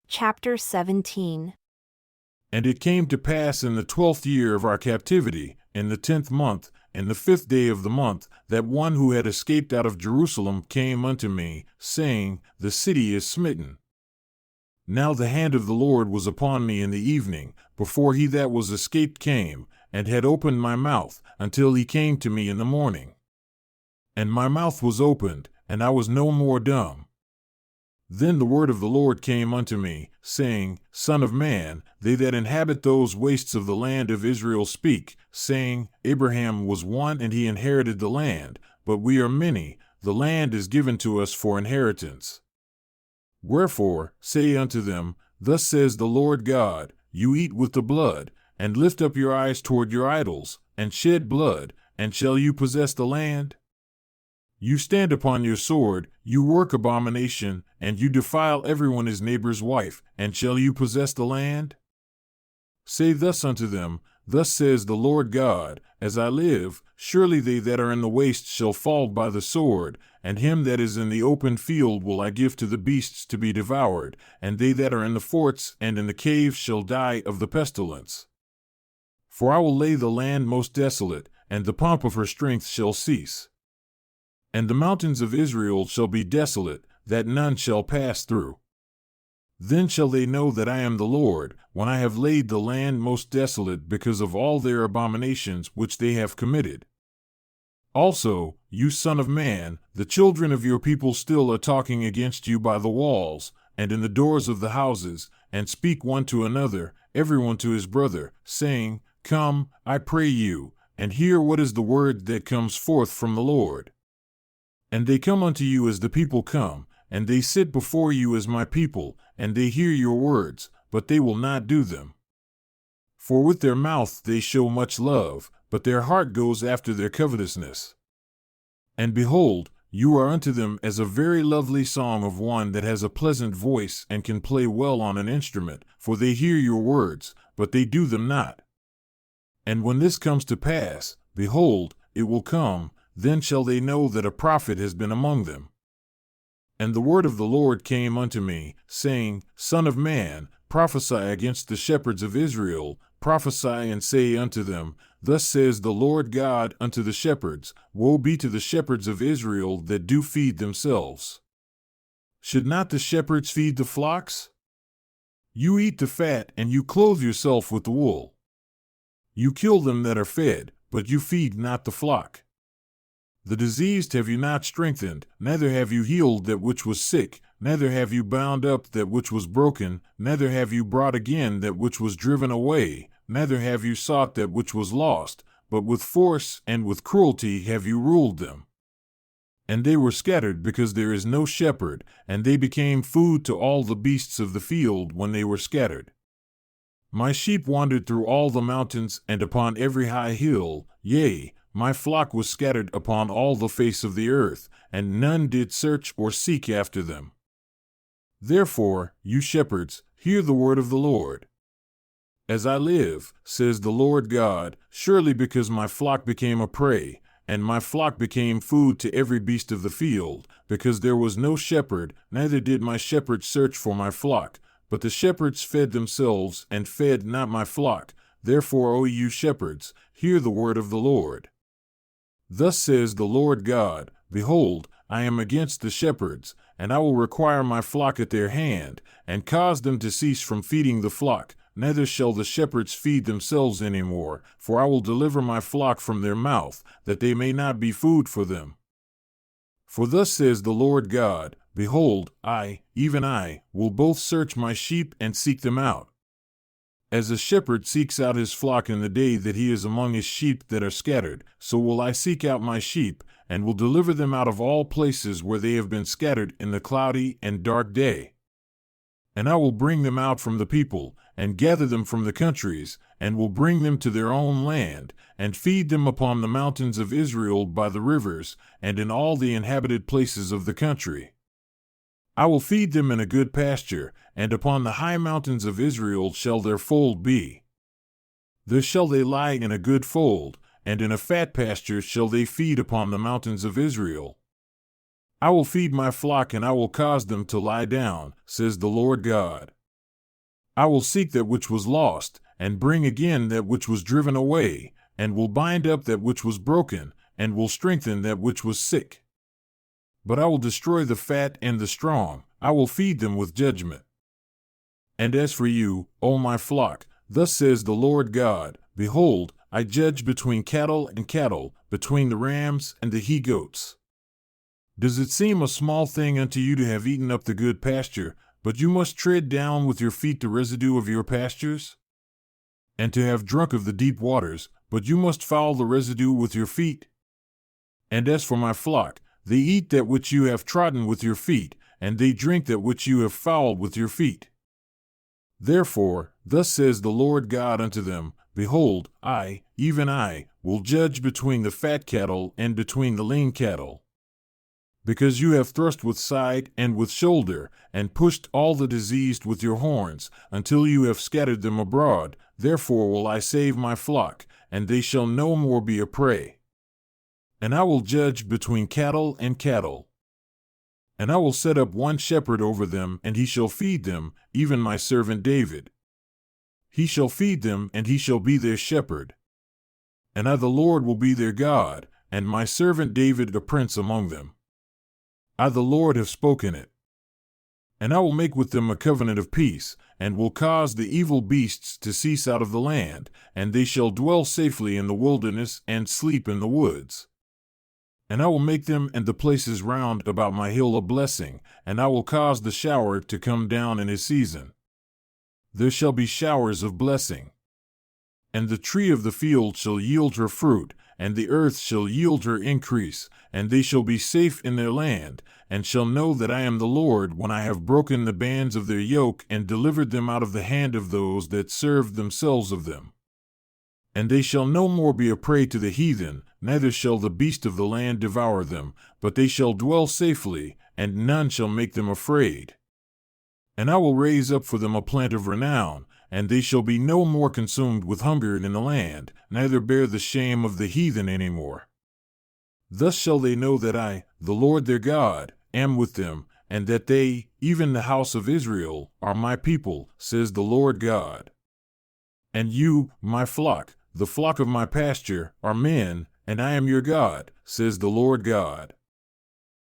Chapter 17. And it came to pass in the 12th year of our captivity, in the 10th month, in the 5th day of the month, that one who had escaped out of Jerusalem came unto me, saying, The city is smitten. Now the hand of the Lord was upon me in the evening, before he that was escaped came, and had opened my mouth, until he came to me in the morning. And my mouth was opened, and I was no more dumb. Then the word of the Lord came unto me, saying, Son of man, they that inhabit those wastes of the land of Israel speak, saying, Abraham was one and he inherited the land, but we are many, the land is given to us for inheritance. Wherefore, say unto them, Thus says the Lord God, You eat with the blood, and lift up your eyes toward your idols, and shed blood, and shall you possess the land? You stand upon your sword, you work abomination, and you defile everyone his neighbor's wife, and shall you possess the land? Say thus unto them, Thus says the Lord God, As I live, surely they that are in the waste shall fall by the sword, and him that is in the open field will I give to the beasts to be devoured, and they that are in the forts and in the caves shall die of the pestilence. For I will lay the land most desolate, and the pomp of her strength shall cease. And the mountains of Israel shall be desolate, that none shall pass through. Then shall they know that I am the Lord, when I have laid the land most desolate because of all their abominations which they have committed. Also, you son of man, the children of your people still are talking against you by the walls, and in the doors of the houses, and speak one to another, everyone to his brother, saying, Come, I pray you, and hear what is the word that comes forth from the Lord. And they come unto you as the people come, and they sit before you as my people, and they hear your words, but they will not do them. For with their mouth they show much love, but their heart goes after their covetousness. And behold, you are unto them as a very lovely song of one that has a pleasant voice and can play well on an instrument, for they hear your words, but they do them not. And when this comes to pass, behold, it will come, then shall they know that a prophet has been among them. And the word of the Lord came unto me, saying, Son of man, prophesy against the shepherds of Israel, prophesy and say unto them, Thus says the Lord God unto the shepherds, Woe be to the shepherds of Israel that do feed themselves. Should not the shepherds feed the flocks? You eat the fat, and you clothe yourself with the wool. You kill them that are fed, but you feed not the flock. The diseased have you not strengthened, neither have you healed that which was sick, neither have you bound up that which was broken, neither have you brought again that which was driven away, neither have you sought that which was lost, but with force and with cruelty have you ruled them. And they were scattered because there is no shepherd, and they became food to all the beasts of the field when they were scattered. My sheep wandered through all the mountains and upon every high hill, yea, my flock was scattered upon all the face of the earth, and none did search or seek after them. Therefore, you shepherds, hear the word of the Lord. As I live, says the Lord God, surely because my flock became a prey, and my flock became food to every beast of the field, because there was no shepherd, neither did my shepherds search for my flock, but the shepherds fed themselves and fed not my flock. Therefore, O you shepherds, hear the word of the Lord. Thus says the Lord God, Behold, I am against the shepherds, and I will require my flock at their hand, and cause them to cease from feeding the flock, neither shall the shepherds feed themselves any more, for I will deliver my flock from their mouth, that they may not be food for them. For thus says the Lord God, Behold, I, even I, will both search my sheep and seek them out. As a shepherd seeks out his flock in the day that he is among his sheep that are scattered, so will I seek out my sheep, and will deliver them out of all places where they have been scattered in the cloudy and dark day. And I will bring them out from the people, and gather them from the countries, and will bring them to their own land, and feed them upon the mountains of Israel by the rivers, and in all the inhabited places of the country. I will feed them in a good pasture, and upon the high mountains of Israel shall their fold be. There shall they lie in a good fold, and in a fat pasture shall they feed upon the mountains of Israel. I will feed my flock, and I will cause them to lie down, says the Lord God. I will seek that which was lost, and bring again that which was driven away, and will bind up that which was broken, and will strengthen that which was sick. But I will destroy the fat and the strong, I will feed them with judgment. And as for you, O my flock, thus says the Lord God, behold, I judge between cattle and cattle, between the rams and the he-goats. Does it seem a small thing unto you to have eaten up the good pasture, but you must tread down with your feet the residue of your pastures? And to have drunk of the deep waters, but you must foul the residue with your feet? And as for my flock, they eat that which you have trodden with your feet, and they drink that which you have fouled with your feet. Therefore, thus says the Lord God unto them, behold, I, even I, will judge between the fat cattle and between the lean cattle. Because you have thrust with side and with shoulder, and pushed all the diseased with your horns, until you have scattered them abroad, therefore will I save my flock, and they shall no more be a prey. And I will judge between cattle and cattle. And I will set up one shepherd over them, and he shall feed them, even my servant David. He shall feed them, and he shall be their shepherd. And I the Lord will be their God, and my servant David a prince among them. I the Lord have spoken it. And I will make with them a covenant of peace, and will cause the evil beasts to cease out of the land, and they shall dwell safely in the wilderness and sleep in the woods. And I will make them and the places round about my hill a blessing, and I will cause the shower to come down in his season. There shall be showers of blessing. And the tree of the field shall yield her fruit, and the earth shall yield her increase, and they shall be safe in their land, and shall know that I am the Lord when I have broken the bands of their yoke and delivered them out of the hand of those that served themselves of them. And they shall no more be a prey to the heathen, neither shall the beast of the land devour them, but they shall dwell safely, and none shall make them afraid. And I will raise up for them a plant of renown, and they shall be no more consumed with hunger in the land, neither bear the shame of the heathen any more. Thus shall they know that I, the Lord their God, am with them, and that they, even the house of Israel, are my people, says the Lord God. And you, my flock, the flock of my pasture, are men, and I am your God, says the Lord God.